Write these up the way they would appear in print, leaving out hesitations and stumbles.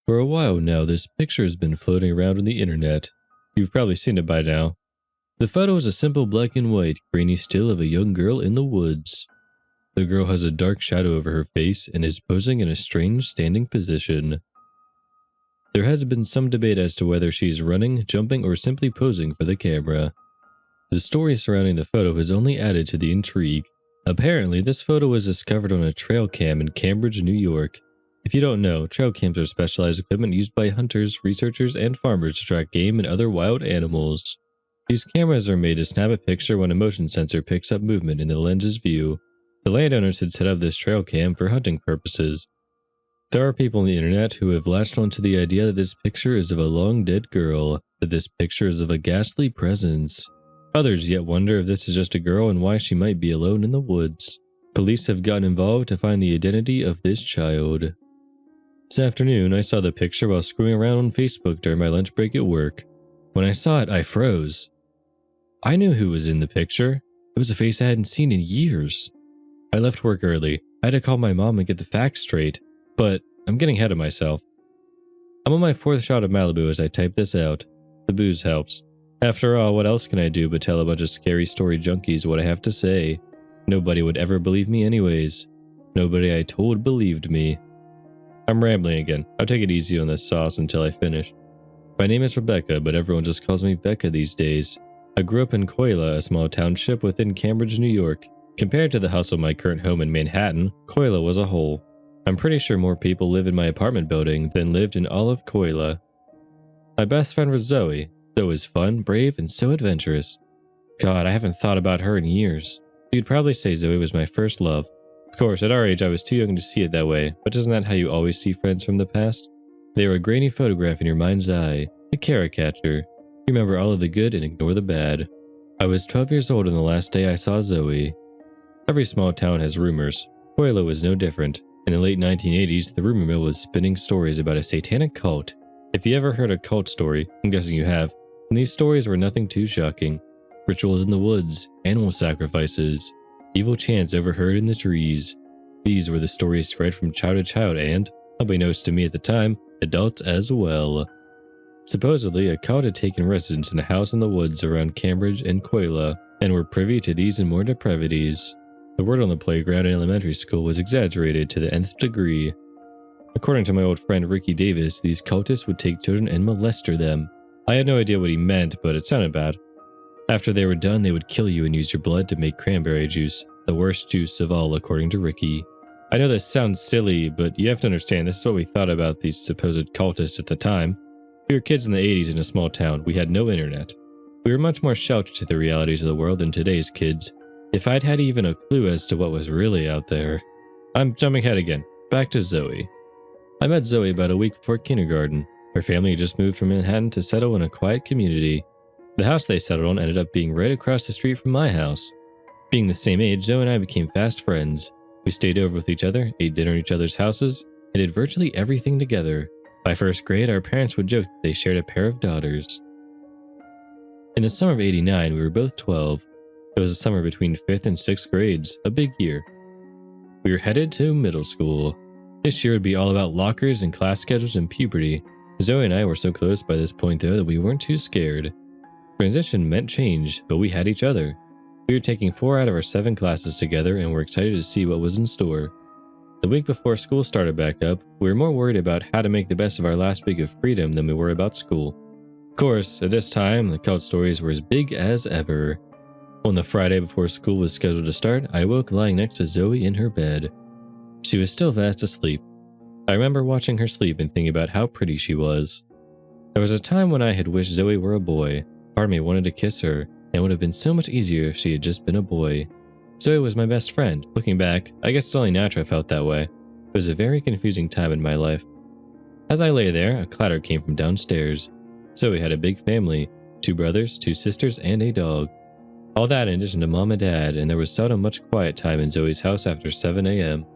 For a while now, this picture has been floating around on the internet. You've probably seen it by now. The photo is a simple black and white, grainy still of a young girl in the woods. The girl has a dark shadow over her face and is posing in a strange standing position. There has been some debate as to whether she is running, jumping, or simply posing for the camera. The story surrounding the photo has only added to the intrigue. Apparently, this photo was discovered on a trail cam in Cambridge, New York. If you don't know, trail cams are specialized equipment used by hunters, researchers, and farmers to track game and other wild animals. These cameras are made to snap a picture when a motion sensor picks up movement in the lens's view. The landowners had set up this trail cam for hunting purposes. There are people on the internet who have latched onto the idea that this picture is of a long-dead girl, that this picture is of a ghastly presence. Others yet wonder if this is just a girl and why she might be alone in the woods. Police have gotten involved to find the identity of this child. This afternoon, I saw the picture while screwing around on Facebook during my lunch break at work. When I saw it, I froze. I knew who was in the picture. It was a face I hadn't seen in years. I left work early. I had to call my mom and get the facts straight, but I'm getting ahead of myself. I'm on my fourth shot of Malibu as I type this out. The booze helps. After all, what else can I do but tell a bunch of scary story junkies what I have to say? Nobody would ever believe me anyways. Nobody I told believed me. I'm rambling again. I'll take it easy on this sauce until I finish. My name is Rebecca, but everyone just calls me Becca these days. I grew up in Coila, a small township within Cambridge, New York. Compared to the hustle of my current home in Manhattan, Coila was a hole. I'm pretty sure more people live in my apartment building than lived in all of Coila. My best friend was Zoe. Zoe was fun, brave, and so adventurous. God, I haven't thought about her in years. You'd probably say Zoe was my first love. Of course, at our age I was too young to see it that way, but isn't that how you always see friends from the past? They were a grainy photograph in your mind's eye, a caricature. You remember all of the good and ignore the bad. I was 12 years old on the last day I saw Zoe. Every small town has rumors. Coila was no different. In the late 1980s, the rumor mill was spinning stories about a satanic cult. If you ever heard a cult story, I'm guessing you have, and these stories were nothing too shocking. Rituals in the woods, animal sacrifices, evil chants overheard in the trees. These were the stories spread from child to child and, unbeknownst to me at the time, adults as well. Supposedly, a cult had taken residence in a house in the woods around Cambridge and Coila, and were privy to these and more depravities. The word on the playground in elementary school was exaggerated to the nth degree. According to my old friend Ricky Davis, these cultists would take children and molest them. I had no idea what he meant, but it sounded bad. After they were done, they would kill you and use your blood to make cranberry juice, the worst juice of all according to Ricky. I know this sounds silly, but you have to understand this is what we thought about these supposed cultists at the time. We were kids in the 80s in a small town. We had no internet. We were much more sheltered to the realities of the world than today's kids. If I'd had even a clue as to what was really out there. I'm jumping ahead again. Back to Zoe. I met Zoe about a week before kindergarten. Her family had just moved from Manhattan to settle in a quiet community. The house they settled on ended up being right across the street from my house. Being the same age, Zoe and I became fast friends. We stayed over with each other, ate dinner at each other's houses, and did virtually everything together. By first grade, our parents would joke that they shared a pair of daughters. In the summer of '89, we were both 12. It was a summer between 5th and 6th grades, a big year. We were headed to middle school. This year would be all about lockers and class schedules and puberty. Zoe and I were so close by this point though that we weren't too scared. Transition meant change, but we had each other. We were taking 4 out of our 7 classes together and were excited to see what was in store. The week before school started back up, we were more worried about how to make the best of our last week of freedom than we were about school. Of course, at this time, the cult stories were as big as ever. On the Friday before school was scheduled to start, I woke lying next to Zoe in her bed. She was still fast asleep. I remember watching her sleep and thinking about how pretty she was. There was a time when I had wished Zoe were a boy. Part of me wanted to kiss her, and it would have been so much easier if she had just been a boy. Zoe was my best friend. Looking back, I guess it's only natural I felt that way. It was a very confusing time in my life. As I lay there, a clatter came from downstairs. Zoe had a big family, 2 brothers, 2 sisters, and a dog. All that in addition to mom and dad, and there was seldom much quiet time in Zoe's house after 7 a.m.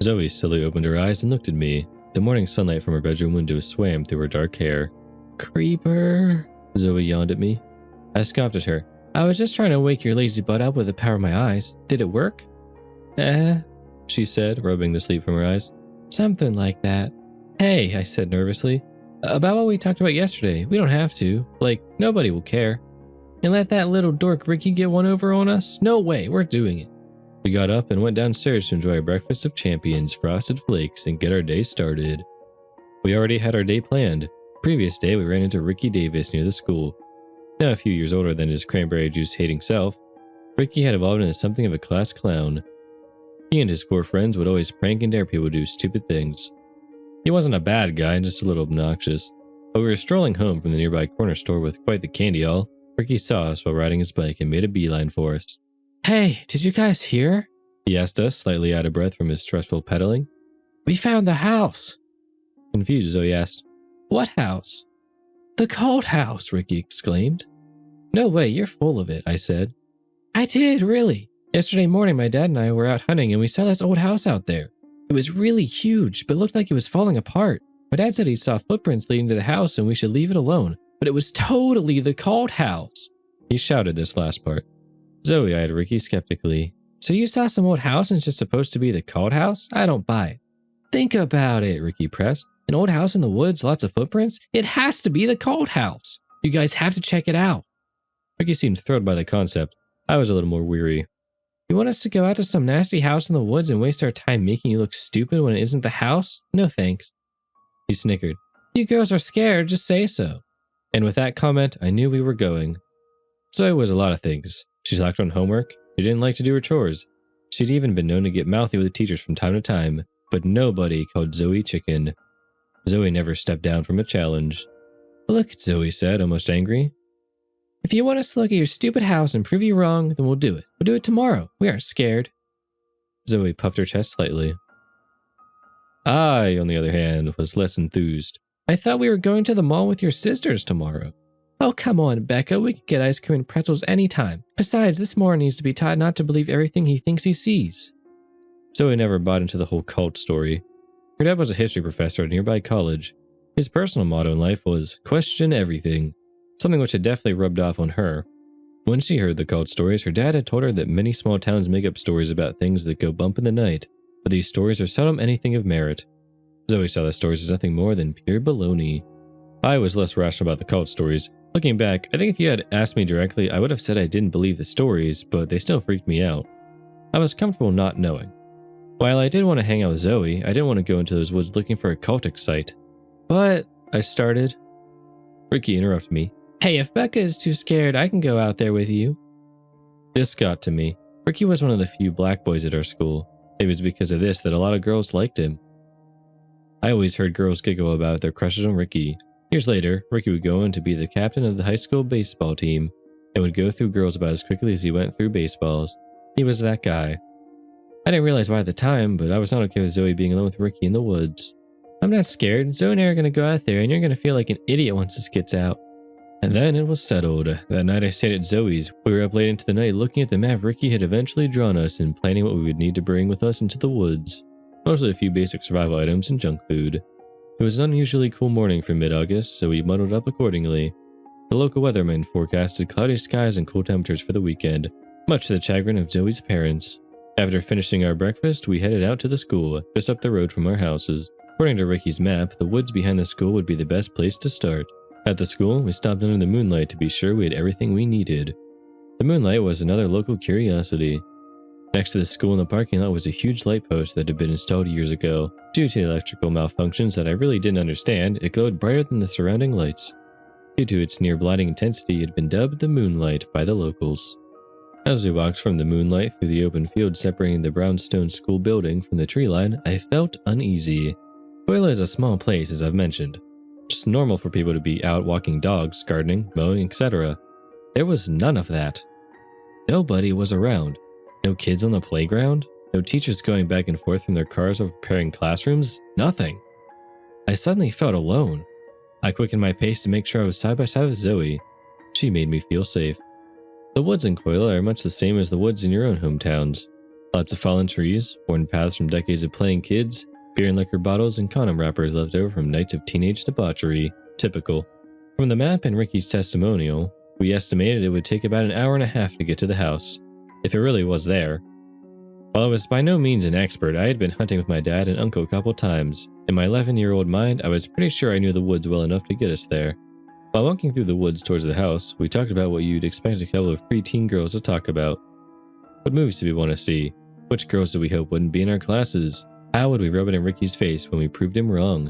Zoe slowly opened her eyes and looked at me. The morning sunlight from her bedroom window swam through her dark hair. "Creeper," Zoe yawned at me. I scoffed at her. "I was just trying to wake your lazy butt up with the power of my eyes. Did it work?" She said, rubbing the sleep from her eyes. "Something like that." Hey, I said nervously. About what we talked about yesterday. We don't have to. Like, nobody will care. And let that little dork Ricky get one over on us? No way, we're doing it. We got up and went downstairs to enjoy a breakfast of champions, frosted flakes, and get our day started. We already had our day planned. Previous day, we ran into Ricky Davis near the school. Now a few years older than his cranberry juice hating self, Ricky had evolved into something of a class clown. He and his core friends would always prank and dare people to do stupid things. He wasn't a bad guy, just a little obnoxious. But we were strolling home from the nearby corner store with quite the candy haul. Ricky saw us while riding his bike and made a beeline for us. Hey, did you guys hear? He asked us, slightly out of breath from his stressful pedaling. We found the house. Confused, Zoe asked, What house? The cold house, Ricky exclaimed. No way, you're full of it, I said. I did, really. Yesterday morning, my dad and I were out hunting and we saw this old house out there. It was really huge, but looked like it was falling apart. My dad said he saw footprints leading to the house and we should leave it alone, but it was totally the cold house. He shouted this last part. Zoe eyed Ricky skeptically. So you saw some old house and it's just supposed to be the cold house? I don't buy it. Think about it, Ricky pressed. An old house in the woods, lots of footprints? It has to be the cold house. You guys have to check it out. Ricky seemed thrilled by the concept. I was a little more weary. You want us to go out to some nasty house in the woods and waste our time making you look stupid when it isn't the house? No thanks. He snickered. You girls are scared, just say so. And with that comment, I knew we were going. Zoe was a lot of things. She slacked on homework. She didn't like to do her chores. She'd even been known to get mouthy with the teachers from time to time, but nobody called Zoe chicken. Zoe never stepped down from a challenge. Look, Zoe said, almost angry. If you want us to look at your stupid house and prove you wrong, then we'll do it. We'll do it tomorrow. We aren't scared. Zoe puffed her chest slightly. I, on the other hand, was less enthused. I thought we were going to the mall with your sisters tomorrow. Oh, come on, Becca. We could get ice cream and pretzels anytime. Besides, this Moore needs to be taught not to believe everything he thinks he sees. Zoe never bought into the whole cult story. Her dad was a history professor at a nearby college. His personal motto in life was, question everything, something which had definitely rubbed off on her. When she heard the cult stories, her dad had told her that many small towns make up stories about things that go bump in the night, but these stories are seldom anything of merit. Zoe saw the stories as nothing more than pure baloney. I was less rational about the cult stories. Looking back, I think if you had asked me directly, I would have said I didn't believe the stories, but they still freaked me out. I was comfortable not knowing. While I did want to hang out with Zoe, I didn't want to go into those woods looking for a cultic site. But, I started. Ricky interrupted me. Hey, if Becca is too scared, I can go out there with you. This got to me. Ricky was one of the few black boys at our school. It was because of this that a lot of girls liked him. I always heard girls giggle about their crushes on Ricky. Years later, Ricky would go on to be the captain of the high school baseball team and would go through girls about as quickly as he went through baseballs. He was that guy. I didn't realize why at the time, but I was not okay with Zoe being alone with Ricky in the woods. I'm not scared. Zoe and I are going to go out there and you're going to feel like an idiot once this gets out. And then it was settled. That night I stayed at Zoe's. We were up late into the night looking at the map Ricky had eventually drawn us and planning what we would need to bring with us into the woods. Mostly a few basic survival items and junk food. It was an unusually cool morning for mid-August, so we muddled up accordingly. The local weatherman forecasted cloudy skies and cool temperatures for the weekend, much to the chagrin of Zoe's parents. After finishing our breakfast, we headed out to the school, just up the road from our houses. According to Ricky's map, the woods behind the school would be the best place to start. At the school, we stopped under the moonlight to be sure we had everything we needed. The moonlight was another local curiosity. Next to the school in the parking lot was a huge light post that had been installed years ago. Due to electrical malfunctions that I really didn't understand, it glowed brighter than the surrounding lights. Due to its near blinding intensity, it had been dubbed the Moonlight by the locals. As we walked from the moonlight through the open field separating the brownstone school building from the tree line, I felt uneasy. Coila is a small place, as I've mentioned. Just normal for people to be out walking dogs, gardening, mowing, etc. There was none of that. Nobody was around. No kids on the playground. No teachers going back and forth from their cars or preparing classrooms. Nothing. I suddenly felt alone. I quickened my pace to make sure I was side by side with Zoe. She made me feel safe. The woods in Coila are much the same as the woods in your own hometowns. Lots of fallen trees, worn paths from decades of playing kids, beer and liquor bottles, and condom wrappers left over from nights of teenage debauchery. Typical. From the map and Ricky's testimonial, we estimated it would take about an hour and a half to get to the house, if it really was there. While I was by no means an expert, I had been hunting with my dad and uncle a couple times. In my 11-year-old mind, I was pretty sure I knew the woods well enough to get us there. While walking through the woods towards the house, we talked about what you'd expect a couple of preteen girls to talk about. What movies did we want to see? Which girls did we hope wouldn't be in our classes? How would we rub it in Ricky's face when we proved him wrong?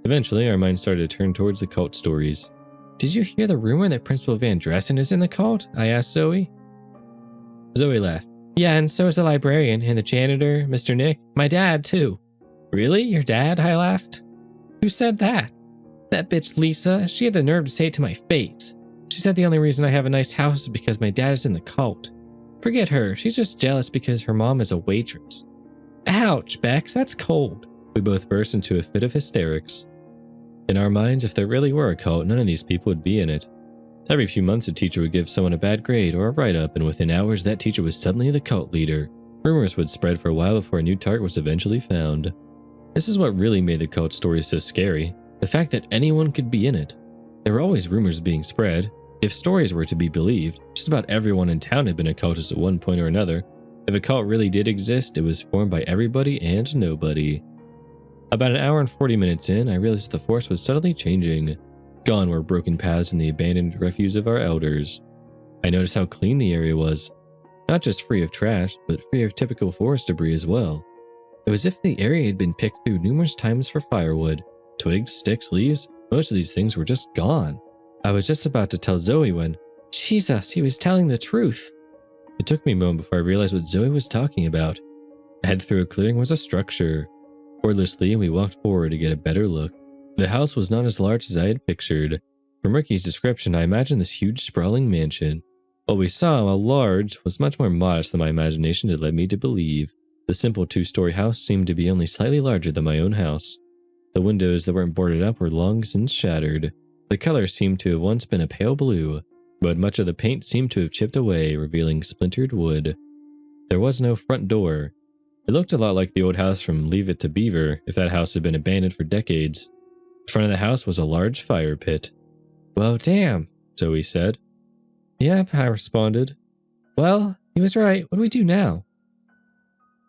Eventually, our minds started to turn towards the cult stories. Did you hear the rumor that Principal Van Dressen is in the cult? I asked Zoe. Zoe laughed. Yeah, and so is the librarian, and the janitor, Mr. Nick. My dad, too. Really? Your dad? I laughed. Who said that? That bitch Lisa. She had the nerve to say it to my face. She said the only reason I have a nice house is because my dad is in the cult. Forget her. She's just jealous because her mom is a waitress. Ouch, Bex. That's cold. We both burst into a fit of hysterics. In our minds, if there really were a cult, none of these people would be in it. Every few months, a teacher would give someone a bad grade or a write-up, and within hours, that teacher was suddenly the cult leader. Rumors would spread for a while before a new target was eventually found. This is what really made the cult stories so scary. The fact that anyone could be in it. There were always rumors being spread. If stories were to be believed, just about everyone in town had been a cultist at one point or another. If a cult really did exist, it was formed by everybody and nobody. About an hour and 40 minutes in, I realized the force was subtly changing. Gone were broken paths and the abandoned refuse of our elders. I noticed how clean the area was. Not just free of trash, but free of typical forest debris as well. It was as if the area had been picked through numerous times for firewood. Twigs, sticks, leaves, most of these things were just gone. I was just about to tell Zoe when, Jesus, he was telling the truth. It took me a moment before I realized what Zoe was talking about. Ahead through a clearing was a structure. Wordlessly, we walked forward to get a better look. The house was not as large as I had pictured. From Ricky's description, I imagined this huge sprawling mansion. What we saw, while large, was much more modest than my imagination had led me to believe. The simple 2-story house seemed to be only slightly larger than my own house. The windows that weren't boarded up were long since shattered. The color seemed to have once been a pale blue, but much of the paint seemed to have chipped away, revealing splintered wood. There was no front door. It looked a lot like the old house from Leave It to Beaver, if that house had been abandoned for decades. In front of the house was a large fire pit. Well, damn, Zoe said. Yep, I responded. Well, he was right. What do we do now?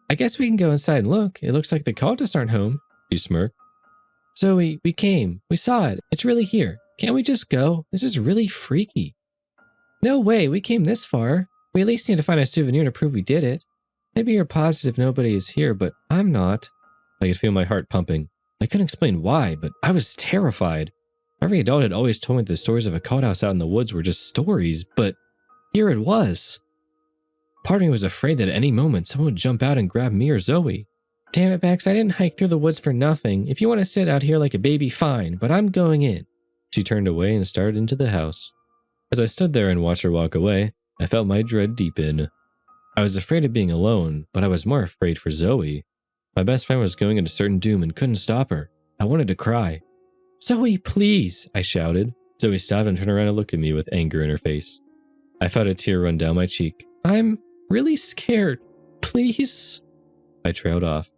I guess we can go inside and look. It looks like the cultists aren't home, she smirked. Zoe, we came. We saw it. It's really here. Can't we just go? This is really freaky. No way, we came this far. We at least need to find a souvenir to prove we did it. Maybe you're positive nobody is here, but I'm not. I could feel my heart pumping. I couldn't explain why, but I was terrified. Every adult had always told me the stories of a cult house out in the woods were just stories, but here it was. Part of me was afraid that at any moment someone would jump out and grab me or Zoe. Damn it, Bex, I didn't hike through the woods for nothing. If you want to sit out here like a baby, fine, but I'm going in. She turned away and started into the house. As I stood there and watched her walk away, I felt my dread deepen. I was afraid of being alone, but I was more afraid for Zoe. My best friend was going into certain doom and couldn't stop her. I wanted to cry. Zoe, please, I shouted. Zoe stopped and turned around and looked at me with anger in her face. I felt a tear run down my cheek. I'm really scared. Please? I trailed off.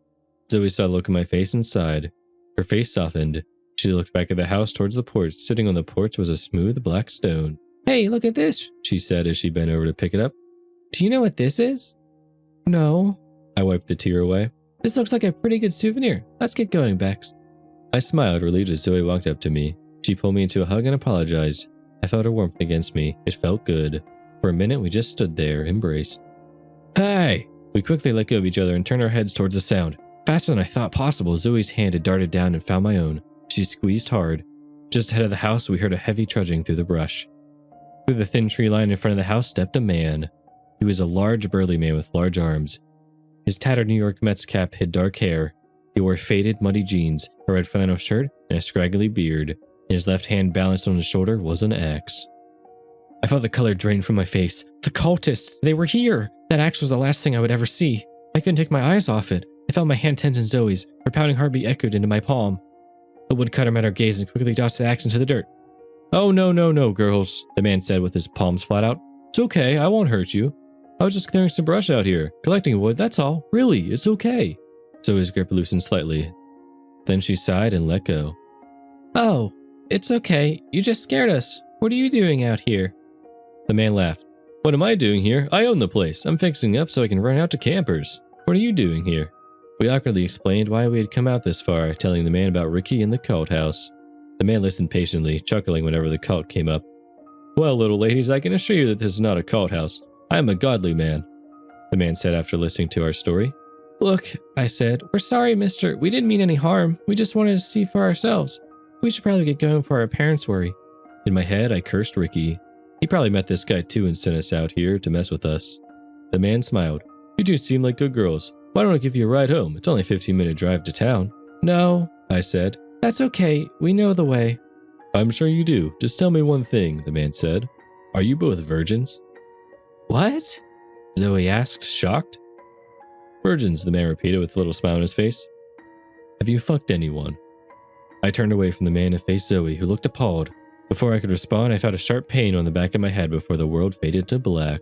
Zoe saw the look in my face and sighed. Her face softened. She looked back at the house towards the porch. Sitting on the porch was a smooth black stone. Hey, look at this, she said as she bent over to pick it up. Do you know what this is? No. I wiped the tear away. This looks like a pretty good souvenir. Let's get going, Bex. I smiled, relieved as Zoe walked up to me. She pulled me into a hug and apologized. I felt her warmth against me. It felt good. For a minute, we just stood there, embraced. Hey! We quickly let go of each other and turned our heads towards the sound. Faster than I thought possible, Zoe's hand had darted down and found my own. She squeezed hard. Just ahead of the house, we heard a heavy trudging through the brush. Through the thin tree line in front of the house stepped a man. He was a large, burly man with large arms. His tattered New York Mets cap hid dark hair. He wore faded, muddy jeans, a red flannel shirt, and a scraggly beard. In his left hand, balanced on his shoulder, was an axe. I felt the color drain from my face. The cultists! They were here! That axe was the last thing I would ever see. I couldn't take my eyes off it. I felt my hand tense in Zoe's. Her pounding heartbeat echoed into my palm. The woodcutter met our gaze and quickly tossed the axe into the dirt. Oh, no, girls, the man said with his palms flat out. It's okay, I won't hurt you. I was just clearing some brush out here, collecting wood, that's all. Really, it's okay. Zoe's grip loosened slightly. Then she sighed and let go. Oh, it's okay. You just scared us. What are you doing out here? The man laughed. What am I doing here? I own the place. I'm fixing up so I can rent out to campers. What are you doing here? We awkwardly explained why we had come out this far, telling the man about Ricky and the cult house. The man listened patiently, chuckling whenever the cult came up. Well, little ladies, I can assure you that this is not a cult house. I am a godly man, the man said after listening to our story. Look, I said, we're sorry, mister. We didn't mean any harm. We just wanted to see for ourselves. We should probably get going before our parents worry. In my head, I cursed Ricky. He probably met this guy too and sent us out here to mess with us. The man smiled. You two seem like good girls. Why don't I give you a ride home? It's only a 15-minute drive to town. No, I said. That's okay. We know the way. I'm sure you do. Just tell me one thing, the man said. Are you both virgins? What? Zoe asked, shocked. Virgins, the man repeated with a little smile on his face. Have you fucked anyone? I turned away from the man and faced Zoe, who looked appalled. Before I could respond, I felt a sharp pain on the back of my head before the world faded to black.